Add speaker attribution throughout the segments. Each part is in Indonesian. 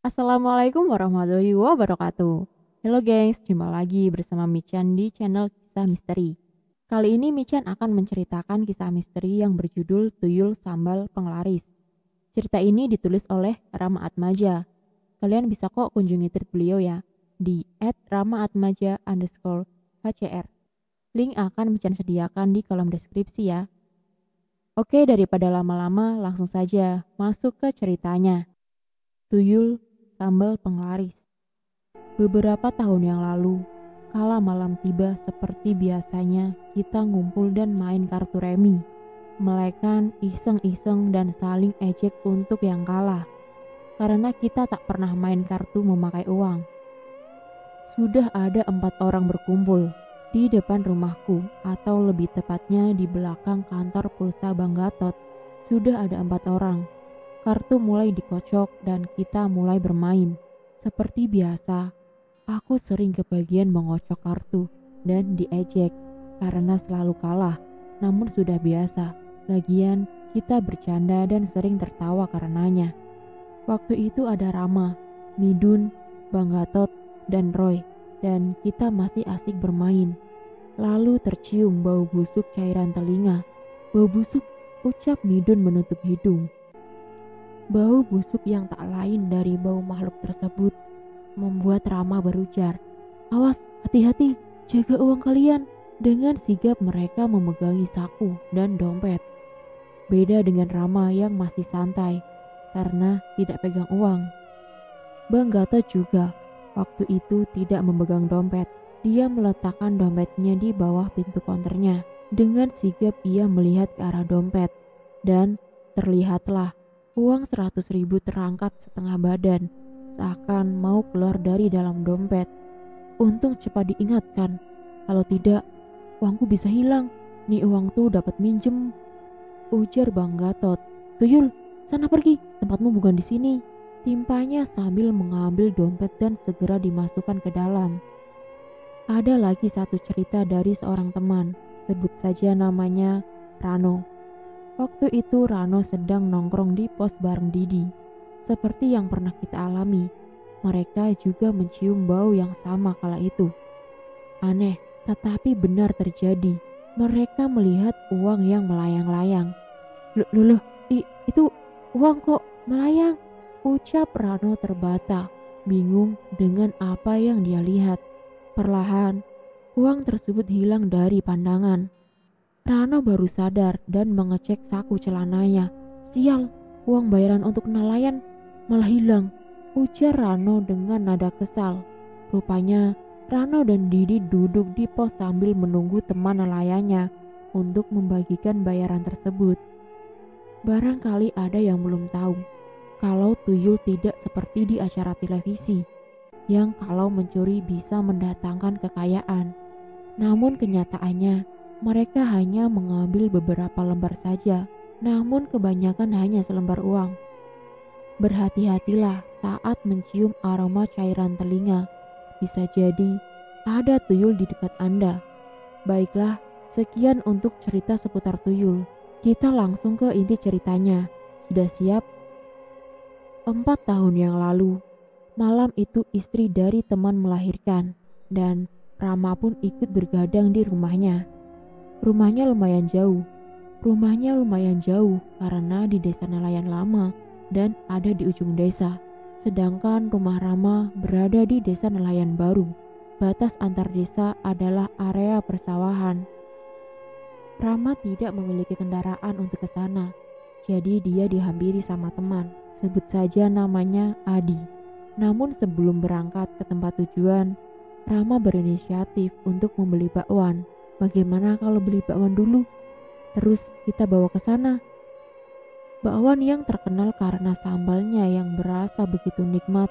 Speaker 1: Assalamualaikum warahmatullahi wabarakatuh. Halo gengs, jumpa lagi bersama Michan di channel Kisah Misteri. Kali ini Michan akan menceritakan kisah misteri yang berjudul Tuyul Sambal Penglaris. Cerita ini ditulis oleh Rama Atmaja. Kalian bisa kok kunjungi tweet beliau ya, di @ramaatmaja_hcr. Link akan Michan sediakan di kolom deskripsi ya. Oke, daripada lama-lama, langsung saja masuk ke ceritanya. Tuyul Sambal Penglaris. Beberapa tahun yang lalu, kala malam tiba seperti biasanya kita ngumpul dan main kartu remi. Melekan, iseng-iseng dan saling ejek untuk yang kalah. Karena kita tak pernah main kartu memakai uang. Sudah ada 4 orang berkumpul di depan rumahku, atau lebih tepatnya di belakang kantor pulsa Bang Gatot. Sudah ada 4 orang. Kartu mulai dikocok dan kita mulai bermain. Seperti biasa, aku sering kebagian mengocok kartu dan diejek karena selalu kalah. Namun sudah biasa, lagian kita bercanda dan sering tertawa karenanya. Waktu itu ada Rama, Midun, Bang Gatot, dan Roy, dan kita masih asik bermain. Lalu tercium bau busuk cairan telinga. Bau busuk, ucap Midun menutup hidung. Bau busuk yang tak lain dari bau makhluk tersebut membuat Rama berujar, "Awas, hati-hati, jaga uang kalian." Dengan sigap mereka memegangi saku dan dompet. Beda dengan Rama yang masih santai karena tidak pegang uang. Bang Gatot juga waktu itu tidak memegang dompet. Dia meletakkan dompetnya di bawah pintu konternya. Dengan sigap ia melihat ke arah dompet dan terlihatlah uang 100.000 terangkat setengah badan, seakan mau keluar dari dalam dompet. Untung cepat diingatkan, kalau tidak, uangku bisa hilang. Nih uang tuh dapat minjem, ujar Bang Gatot. "Tuyul, sana pergi, tempatmu bukan di sini," timpanya sambil mengambil dompet dan segera dimasukkan ke dalam. Ada lagi satu cerita dari seorang teman, sebut saja namanya Rano. Waktu itu Rano sedang nongkrong di pos bareng Didi. Seperti yang pernah kita alami, mereka juga mencium bau yang sama kala itu. Aneh, tetapi benar terjadi. Mereka melihat uang yang melayang-layang. Loh, itu uang kok melayang?" ucap Rano terbata, bingung dengan apa yang dia lihat. Perlahan, uang tersebut hilang dari pandangan. Rano baru sadar dan mengecek saku celananya. "Sial, uang bayaran untuk nelayan malah hilang," ujar Rano dengan nada kesal. Rupanya Rano dan Didi duduk di pos sambil menunggu teman nelayannya untuk membagikan bayaran tersebut. Barangkali ada yang belum tahu kalau tuyul tidak seperti di acara televisi yang kalau mencuri bisa mendatangkan kekayaan. Namun kenyataannya mereka hanya mengambil beberapa lembar saja, namun kebanyakan hanya selembar uang. Berhati-hatilah saat mencium aroma cairan telinga. Bisa jadi ada tuyul di dekat Anda. Baiklah, sekian untuk cerita seputar tuyul. Kita langsung ke inti ceritanya. Sudah siap? 4 tahun yang lalu, malam itu istri dari teman melahirkan dan Rama pun ikut bergadang di rumahnya. Rumahnya lumayan jauh karena di desa nelayan lama dan ada di ujung desa. Sedangkan rumah Rama berada di desa nelayan baru. Batas antar desa adalah area persawahan. Rama tidak memiliki kendaraan untuk ke sana. Jadi dia dihampiri sama teman, sebut saja namanya Adi. Namun sebelum berangkat ke tempat tujuan, Rama berinisiatif untuk membeli bakwan. "Bagaimana kalau beli bakwan dulu? Terus kita bawa ke sana." Bakwan yang terkenal karena sambalnya yang berasa begitu nikmat.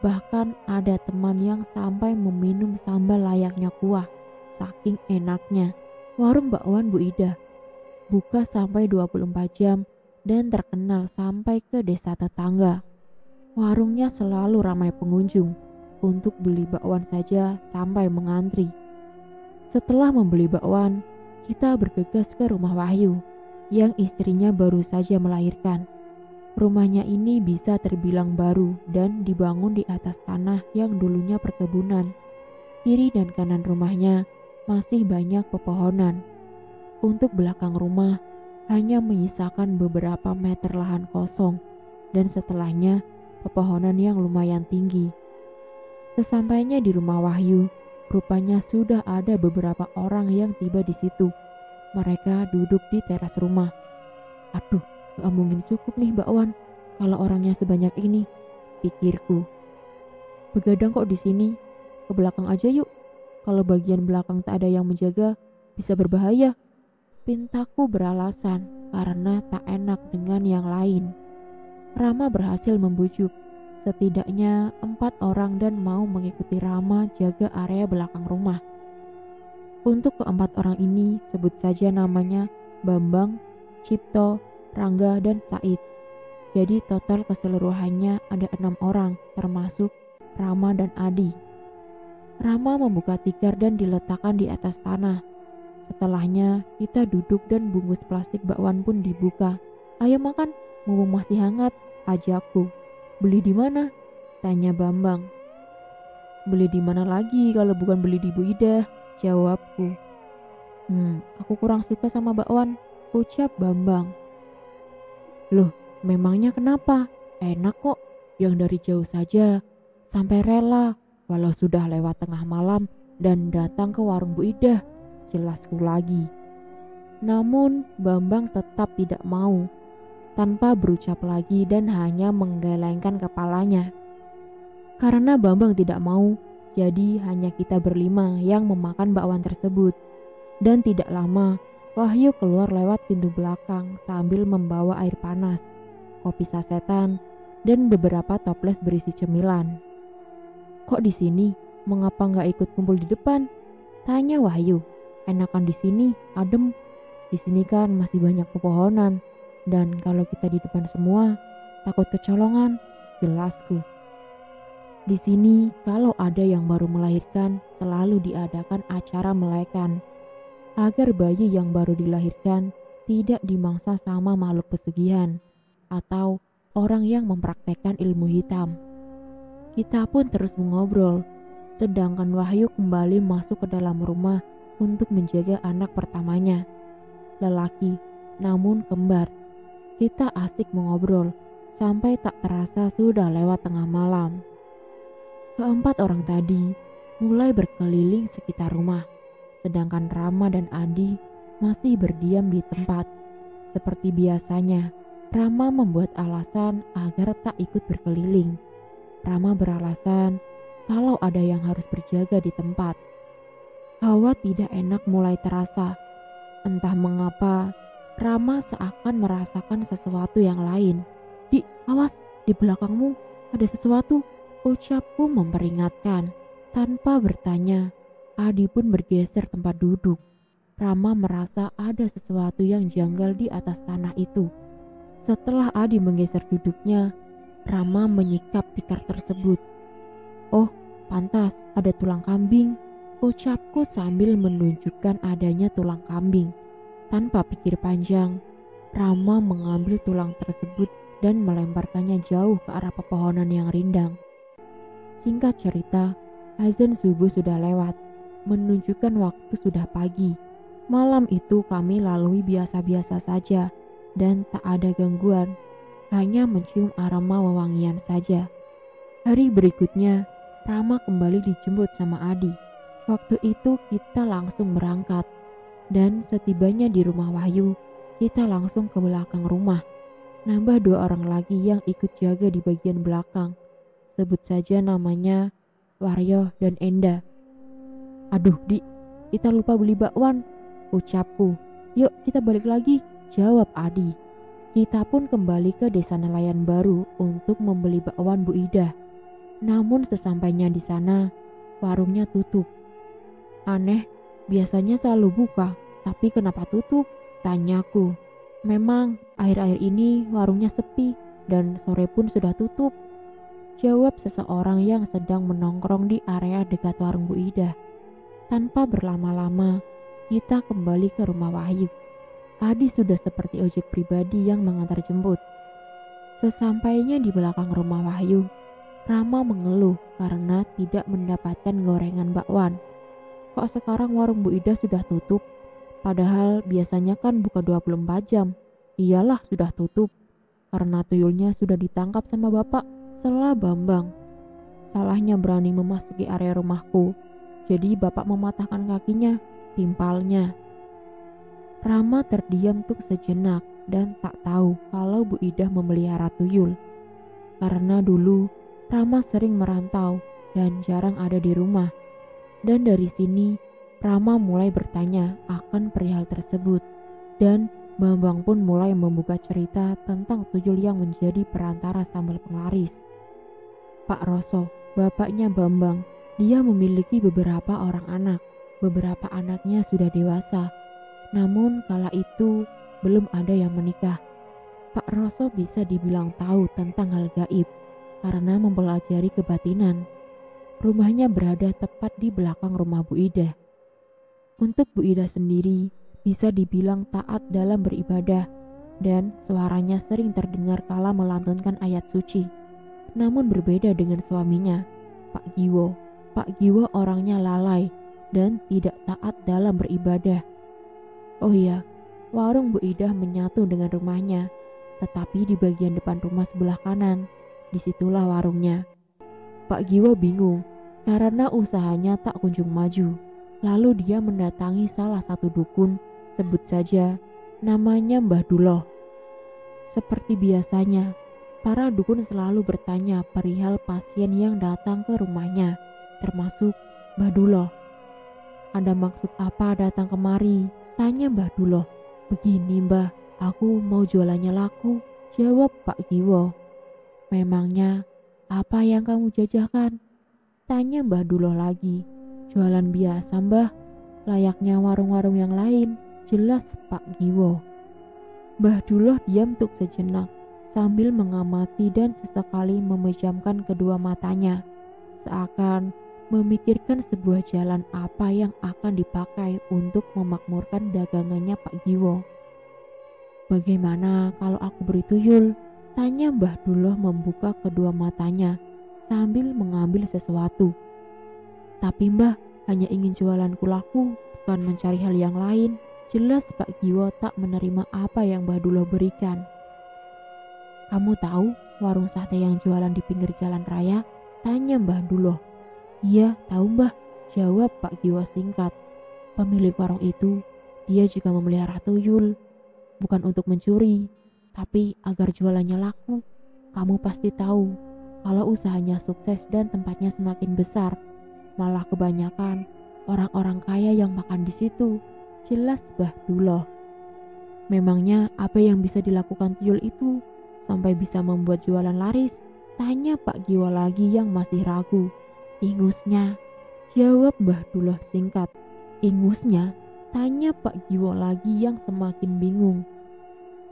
Speaker 1: Bahkan ada teman yang sampai meminum sambal layaknya kuah, saking enaknya. Warung bakwan Bu Ida buka sampai 24 jam dan terkenal sampai ke desa tetangga. Warungnya selalu ramai pengunjung. Untuk beli bakwan saja sampai mengantri. Setelah membeli bakwan, kita bergegas ke rumah Wahyu yang istrinya baru saja melahirkan. Rumahnya ini bisa terbilang baru dan dibangun di atas tanah yang dulunya perkebunan. Kiri dan kanan rumahnya masih banyak pepohonan. Untuk belakang rumah hanya menyisakan beberapa meter lahan kosong dan setelahnya pepohonan yang lumayan tinggi. Sesampainya di rumah Wahyu, rupanya sudah ada beberapa orang yang tiba di situ. Mereka duduk di teras rumah. Aduh, gak mungkin cukup nih bakwan kalau orangnya sebanyak ini, pikirku. Begadang kok di sini, ke belakang aja yuk. Kalau bagian belakang tak ada yang menjaga, bisa berbahaya. Pintaku beralasan karena tak enak dengan yang lain. Rama berhasil membujuk. Setidaknya 4 orang dan mau mengikuti Rama jaga area belakang rumah. Untuk keempat orang ini sebut saja namanya Bambang, Cipto, Rangga, dan Said. Jadi total keseluruhannya ada 6 orang termasuk Rama dan Adi. Rama membuka tikar dan diletakkan di atas tanah. Setelahnya kita duduk dan bungkus plastik bakwan pun dibuka. Ayo makan, mumpung masih hangat, ajakku. Beli di mana? Tanya Bambang. Beli di mana lagi kalau bukan beli di Bu Ida? Jawabku. Aku kurang suka sama bakwan, ucap Bambang. Loh, memangnya kenapa? Enak kok, yang dari jauh saja. Sampai rela, walau sudah lewat tengah malam dan datang ke warung Bu Ida, jelasku lagi. Namun Bambang tetap tidak mau. Tanpa berucap lagi dan hanya menggelengkan kepalanya. Karena Bambang tidak mau, jadi hanya kita berlima yang memakan bakwan tersebut. Dan tidak lama, Wahyu keluar lewat pintu belakang sambil membawa air panas, kopi sasetan, dan beberapa toples berisi cemilan. Kok di sini? Mengapa nggak ikut kumpul di depan? Tanya Wahyu. Enakan di sini, adem. Di sini kan masih banyak pepohonan. Dan kalau kita di depan semua, takut kecolongan, jelasku. Di sini kalau ada yang baru melahirkan, selalu diadakan acara melahirkan. Agar bayi yang baru dilahirkan tidak dimangsa sama makhluk pesugihan atau orang yang mempraktekkan ilmu hitam. Kita pun terus mengobrol, sedangkan Wahyu kembali masuk ke dalam rumah untuk menjaga anak pertamanya. Lelaki, namun kembar. Kita asik mengobrol sampai tak terasa sudah lewat tengah malam. Keempat orang tadi mulai berkeliling sekitar rumah, sedangkan Rama dan Adi masih berdiam di tempat. Seperti biasanya, Rama membuat alasan agar tak ikut berkeliling. Rama beralasan kalau ada yang harus berjaga di tempat. Hawa tidak enak mulai terasa. Entah mengapa, Rama seakan merasakan sesuatu yang lain. Di, awas, di belakangmu ada sesuatu, ucapku memperingatkan. Tanpa bertanya, Adi pun bergeser tempat duduk. Rama merasa ada sesuatu yang janggal di atas tanah itu. Setelah Adi menggeser duduknya, Rama menyikap tikar tersebut. Oh, pantas ada tulang kambing, ucapku sambil menunjukkan adanya tulang kambing. Tanpa pikir panjang, Rama mengambil tulang tersebut dan melemparkannya jauh ke arah pepohonan yang rindang. Singkat cerita, azan subuh sudah lewat, menunjukkan waktu sudah pagi. Malam itu kami lalui biasa-biasa saja dan tak ada gangguan, hanya mencium aroma wewangian saja. Hari berikutnya, Rama kembali dijemput sama Adi. Waktu itu kita langsung berangkat. Dan setibanya di rumah Wahyu, kita langsung ke belakang rumah. Nambah 2 orang lagi yang ikut jaga di bagian belakang. Sebut saja namanya Waryo dan Enda. Aduh Di, kita lupa beli bakwan, ucapku. Yuk kita balik lagi, jawab Adi. Kita pun kembali ke desa nelayan baru untuk membeli bakwan Bu Ida. Namun sesampainya di sana, warungnya tutup. Aneh, biasanya selalu buka, tapi kenapa tutup? Tanyaku. Memang akhir-akhir ini warungnya sepi dan sore pun sudah tutup, jawab seseorang yang sedang menongkrong di area dekat warung Bu Ida. Tanpa berlama-lama, kita kembali ke rumah Wahyu. Adi sudah seperti ojek pribadi yang mengantar jemput. Sesampainya di belakang rumah Wahyu, Rama mengeluh karena tidak mendapatkan gorengan bakwan. Kok sekarang warung Bu Ida sudah tutup? Padahal biasanya kan buka 24 jam. Iyalah sudah tutup. Karena tuyulnya sudah ditangkap sama bapak, sela Bambang. Salahnya berani memasuki area rumahku. Jadi bapak mematahkan kakinya, timpalnya. Rama terdiam untuk sejenak dan tak tahu kalau Bu Ida memelihara tuyul. Karena dulu Rama sering merantau dan jarang ada di rumah. Dan dari sini Rama mulai bertanya akan perihal tersebut. Dan Bambang pun mulai membuka cerita tentang tuyul yang menjadi perantara sambal penglaris. Pak Roso, bapaknya Bambang, dia memiliki beberapa orang anak. Beberapa anaknya sudah dewasa. Namun kala itu belum ada yang menikah. Pak Roso bisa dibilang tahu tentang hal gaib karena mempelajari kebatinan. Rumahnya berada tepat di belakang rumah Bu Ida. Untuk Bu Ida sendiri bisa dibilang taat dalam beribadah dan suaranya sering terdengar kala melantunkan ayat suci. Namun berbeda dengan suaminya, Pak Giwo. Pak Giwo orangnya lalai dan tidak taat dalam beribadah. Oh iya, warung Bu Ida menyatu dengan rumahnya, tetapi di bagian depan rumah sebelah kanan, disitulah warungnya. Pak Giwo bingung karena usahanya tak kunjung maju. Lalu dia mendatangi salah satu dukun, sebut saja namanya Mbah Duloh. Seperti biasanya, para dukun selalu bertanya perihal pasien yang datang ke rumahnya, termasuk Mbah Duloh. Ada maksud apa datang kemari? Tanya Mbah Duloh. Begini Mbah, aku mau jualannya laku, jawab Pak Giwo. Memangnya apa yang kamu jajakan? Tanya Mbah Duloh lagi. Jualan biasa Mbah, layaknya warung-warung yang lain, jelas Pak Giwo. Mbah Duloh diam untuk sejenak sambil mengamati dan sesekali memejamkan kedua matanya, seakan memikirkan sebuah jalan apa yang akan dipakai untuk memakmurkan dagangannya Pak Giwo. Bagaimana kalau aku beri tuyul? Tanya Mbah Duloh membuka kedua matanya sambil mengambil sesuatu. Tapi Mbah hanya ingin jualanku laku, bukan mencari hal yang lain. Jelas Pak Giwo tak menerima apa yang Mbah Duloh berikan. Kamu tahu warung sate yang jualan di pinggir jalan raya? Tanya Mbah Duloh. Iya tahu Mbah, jawab Pak Giwo singkat. Pemilik warung itu, dia juga memelihara tuyul. Bukan untuk mencuri, tapi agar jualannya laku. Kamu pasti tahu, kalau usahanya sukses dan tempatnya semakin besar, malah kebanyakan orang-orang kaya yang makan di situ. Jelas Mbah Duloh. Memangnya apa yang bisa dilakukan tuyul itu sampai bisa membuat jualan laris? Tanya Pak Giwo lagi yang masih ragu. Ingusnya, jawab Mbah Duloh singkat. Ingusnya? Tanya Pak Giwo lagi yang semakin bingung.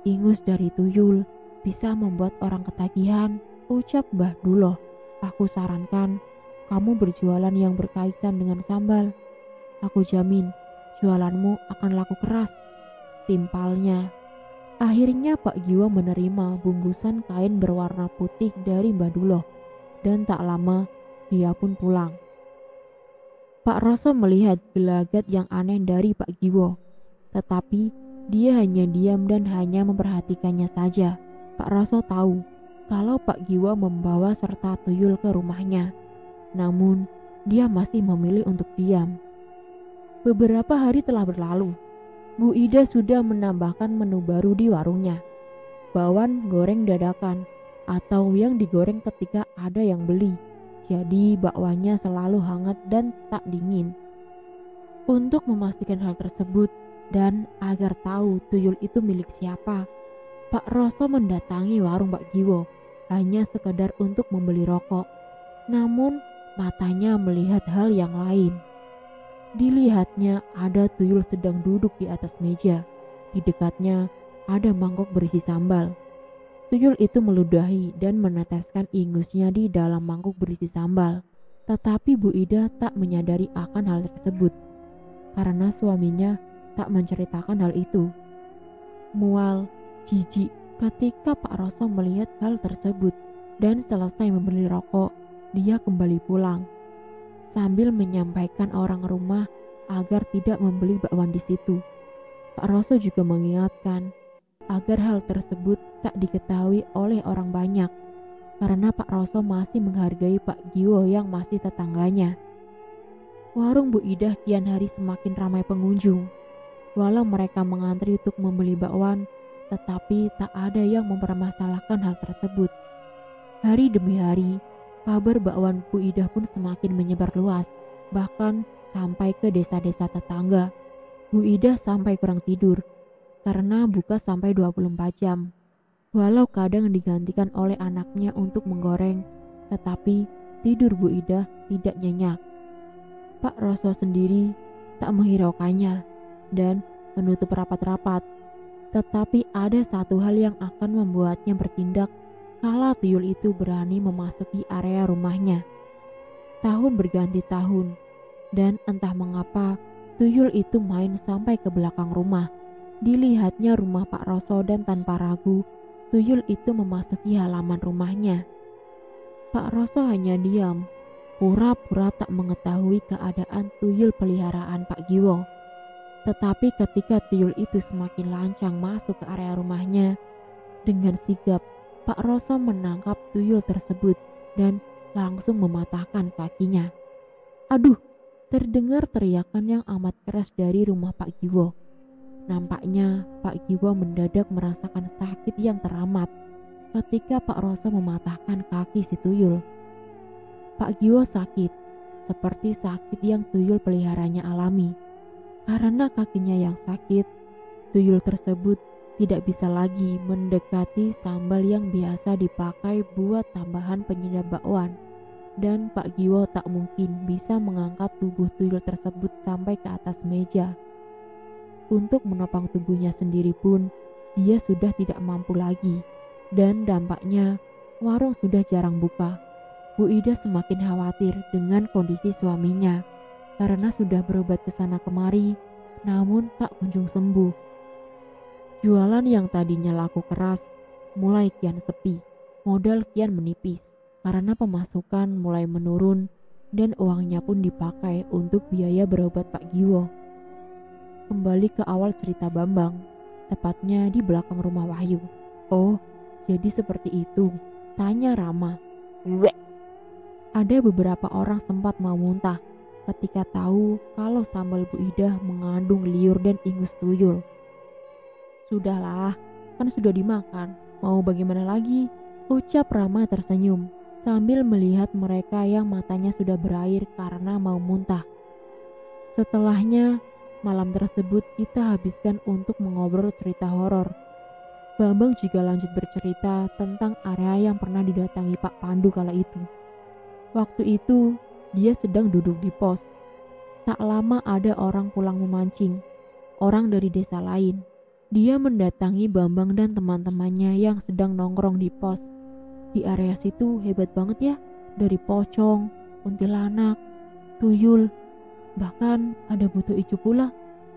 Speaker 1: Ingus dari tuyul bisa membuat orang ketagihan, ucap Mbah Duloh. Aku sarankan kamu berjualan yang berkaitan dengan sambal. Aku jamin jualanmu akan laku keras, timpalnya. Akhirnya Pak Giwo menerima bungkusan kain berwarna putih dari Mbah Duloh dan tak lama dia pun pulang. Pak Roso melihat gelagat yang aneh dari Pak Giwo, tetapi dia hanya diam dan hanya memperhatikannya saja. Pak Roso tahu kalau Pak Giwo membawa serta tuyul ke rumahnya, namun dia masih memilih untuk diam. Beberapa hari telah berlalu. Bu Ida sudah menambahkan menu baru di warungnya. Bakwan goreng dadakan atau yang digoreng ketika ada yang beli. Jadi bakwannya selalu hangat dan tak dingin. Untuk memastikan hal tersebut dan agar tahu tuyul itu milik siapa, Pak Roso mendatangi warung Pak Giwo hanya sekedar untuk membeli rokok. Namun matanya melihat hal yang lain. Dilihatnya ada tuyul sedang duduk di atas meja. Di dekatnya ada mangkok berisi sambal. Tuyul itu meludahi dan meneteskan ingusnya di dalam mangkuk berisi sambal. Tetapi Bu Ida tak menyadari akan hal tersebut karena suaminya tak menceritakan hal itu. Mual, jijik, Ketika Pak Roso melihat hal tersebut dan selesai membeli rokok, dia kembali pulang sambil menyampaikan orang rumah agar tidak membeli bakwan di situ. Pak Roso juga mengingatkan agar hal tersebut tak diketahui oleh orang banyak karena Pak Roso masih menghargai Pak Giwo yang masih tetangganya. Warung Bu Idah kian hari semakin ramai pengunjung. Walau mereka mengantri untuk membeli bakwan, tetapi tak ada yang mempermasalahkan hal tersebut. Hari demi hari, kabar bakwan Bu Idah pun semakin menyebar luas, bahkan sampai ke desa-desa tetangga. Bu Idah sampai kurang tidur, karena buka sampai 24 jam. Walau kadang digantikan oleh anaknya untuk menggoreng, tetapi tidur Bu Idah tidak nyenyak. Pak Roso sendiri tak menghiraukannya dan menutup rapat-rapat. Tetapi ada satu hal yang akan membuatnya bertindak kala tuyul itu berani memasuki area rumahnya. Tahun berganti tahun, dan entah mengapa tuyul itu main sampai ke belakang rumah. Dilihatnya rumah Pak Roso dan tanpa ragu, tuyul itu memasuki halaman rumahnya. Pak Roso hanya diam, pura-pura tak mengetahui keadaan tuyul peliharaan Pak Giwo. Tetapi ketika tuyul itu semakin lancang masuk ke area rumahnya, dengan sigap Pak Roso menangkap tuyul tersebut dan langsung mematahkan kakinya. Aduh, terdengar teriakan yang amat keras dari rumah Pak Giwo. Nampaknya Pak Giwo mendadak merasakan sakit yang teramat ketika Pak Roso mematahkan kaki si tuyul. Pak Giwo sakit, seperti sakit yang tuyul peliharanya alami. Karena kakinya yang sakit, tuyul tersebut tidak bisa lagi mendekati sambal yang biasa dipakai buat tambahan penyedap bakwan. Dan Pak Giwo tak mungkin bisa mengangkat tubuh tuyul tersebut sampai ke atas meja. Untuk menopang tubuhnya sendiri pun, dia sudah tidak mampu lagi. Dan dampaknya, warung sudah jarang buka. Bu Ida semakin khawatir dengan kondisi suaminya, karena sudah berobat ke sana kemari, namun tak kunjung sembuh. Jualan yang tadinya laku keras, mulai kian sepi, modal kian menipis, karena pemasukan mulai menurun, dan uangnya pun dipakai untuk biaya berobat Pak Giwo. Kembali ke awal cerita Bambang, tepatnya di belakang rumah Wahyu. Oh, jadi seperti itu, tanya Rama. Wek. Ada beberapa orang sempat mau muntah ketika tahu kalau sambal Bu Ida mengandung liur dan ingus tuyul. Sudahlah, kan sudah dimakan, mau bagaimana lagi? Ucap Rama tersenyum sambil melihat mereka yang matanya sudah berair karena mau muntah. Setelahnya, malam tersebut kita habiskan untuk mengobrol cerita horor. Bambang juga lanjut bercerita tentang area yang pernah didatangi Pak Pandu kala itu. Waktu itu, dia sedang duduk di pos. Tak lama ada orang pulang memancing, orang dari desa lain. Dia mendatangi Bambang dan teman-temannya yang sedang nongkrong di pos. Di area situ hebat banget ya, dari pocong, kuntilanak, tuyul, bahkan ada buto ijo pula,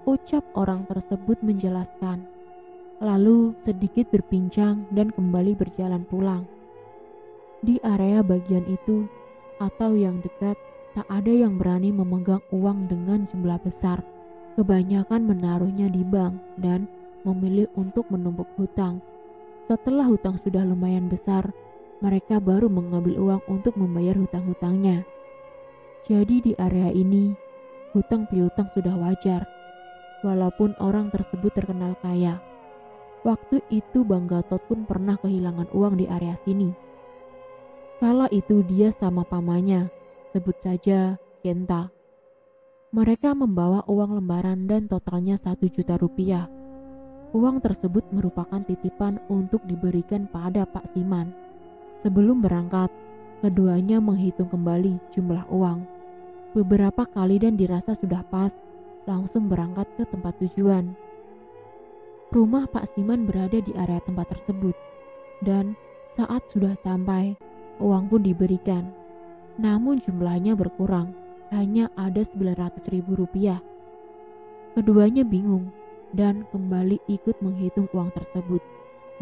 Speaker 1: ucap orang tersebut menjelaskan. Lalu sedikit berbincang dan kembali berjalan pulang. Di area bagian itu, atau yang dekat, tak ada yang berani memegang uang dengan jumlah besar. Kebanyakan menaruhnya di bank dan memilih untuk menumpuk hutang. Setelah hutang sudah lumayan besar, mereka baru mengambil uang untuk membayar hutang-hutangnya. Jadi di area ini, hutang piutang sudah wajar, walaupun orang tersebut terkenal kaya. Waktu itu Bang Gatot pun pernah kehilangan uang di area sini. Kala itu dia sama pamannya, sebut saja Genta. Mereka membawa uang lembaran dan totalnya 1 juta rupiah. Uang tersebut merupakan titipan untuk diberikan pada Pak Siman. Sebelum berangkat, keduanya menghitung kembali jumlah uang. Beberapa kali dan dirasa sudah pas, langsung berangkat ke tempat tujuan. Rumah Pak Siman berada di area tempat tersebut, dan saat sudah sampai, uang pun diberikan. Namun jumlahnya berkurang, hanya ada 900.000 rupiah. Keduanya bingung dan kembali ikut menghitung uang tersebut.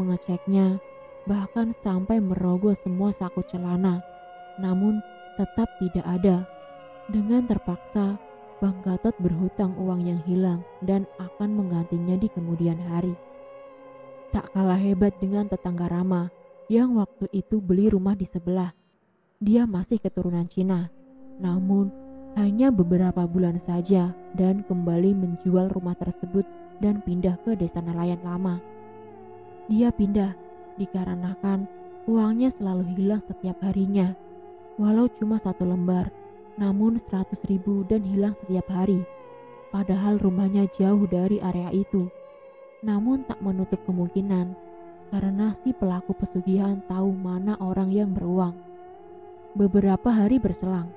Speaker 1: mengeceknya, bahkan sampai merogoh semua saku celana, namun tetap tidak ada. Dengan terpaksa, Bang Gatot berhutang uang yang hilang dan akan menggantinya di kemudian hari. Tak kalah hebat dengan tetangga Rama yang waktu itu beli rumah di sebelah. Dia masih keturunan Cina, namun hanya beberapa bulan saja dan kembali menjual rumah tersebut dan pindah ke desa nelayan lama. Dia pindah dikarenakan uangnya selalu hilang setiap harinya, walau cuma 1 lembar, namun 100.000 dan hilang setiap hari. Padahal rumahnya jauh dari area itu. Namun tak menutup kemungkinan karena si pelaku pesugihan tahu mana orang yang beruang. Beberapa hari berselang,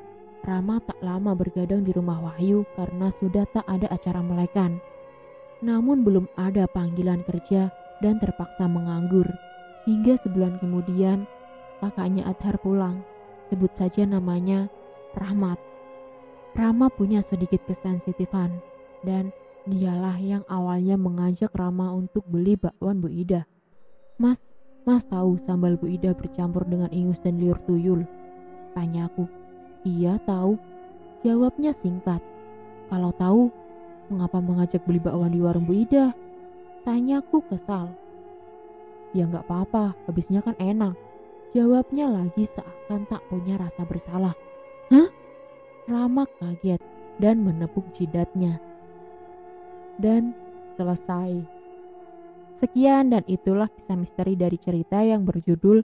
Speaker 1: Rama tak lama bergadang di rumah Wahyu karena sudah tak ada acara melekan. Namun belum ada panggilan kerja dan terpaksa menganggur. Hingga sebulan kemudian kakaknya Adhar pulang, sebut saja namanya Rahmat. Rama punya sedikit kesensitifan dan dialah yang awalnya mengajak Rama untuk beli bakwan Bu Ida. Mas tahu sambal Bu Ida bercampur dengan ingus dan liur tuyul? Tanyaku. Iya tahu. Jawabnya singkat. Kalau tahu, mengapa mengajak beli bakwan di warung Bu Ida? Tanyaku kesal. Ya nggak apa-apa, habisnya kan enak. Jawabnya lagi seakan tak punya rasa bersalah. Hah? Rama kaget dan menepuk jidatnya. Dan selesai. Sekian dan itulah kisah misteri dari cerita yang berjudul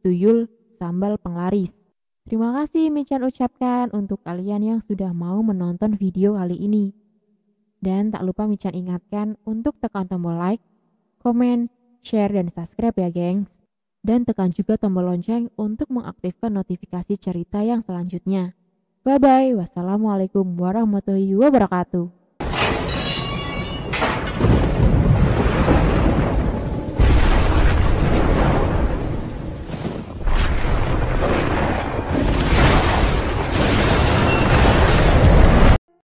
Speaker 1: Tuyul Sambal Penglaris. Terima kasih Michan ucapkan untuk kalian yang sudah mau menonton video kali ini. Dan tak lupa Michan ingatkan untuk tekan tombol like, komen, share, dan subscribe ya gengs. Dan tekan juga tombol lonceng untuk mengaktifkan notifikasi cerita yang selanjutnya. Bye-bye. Wassalamualaikum warahmatullahi wabarakatuh.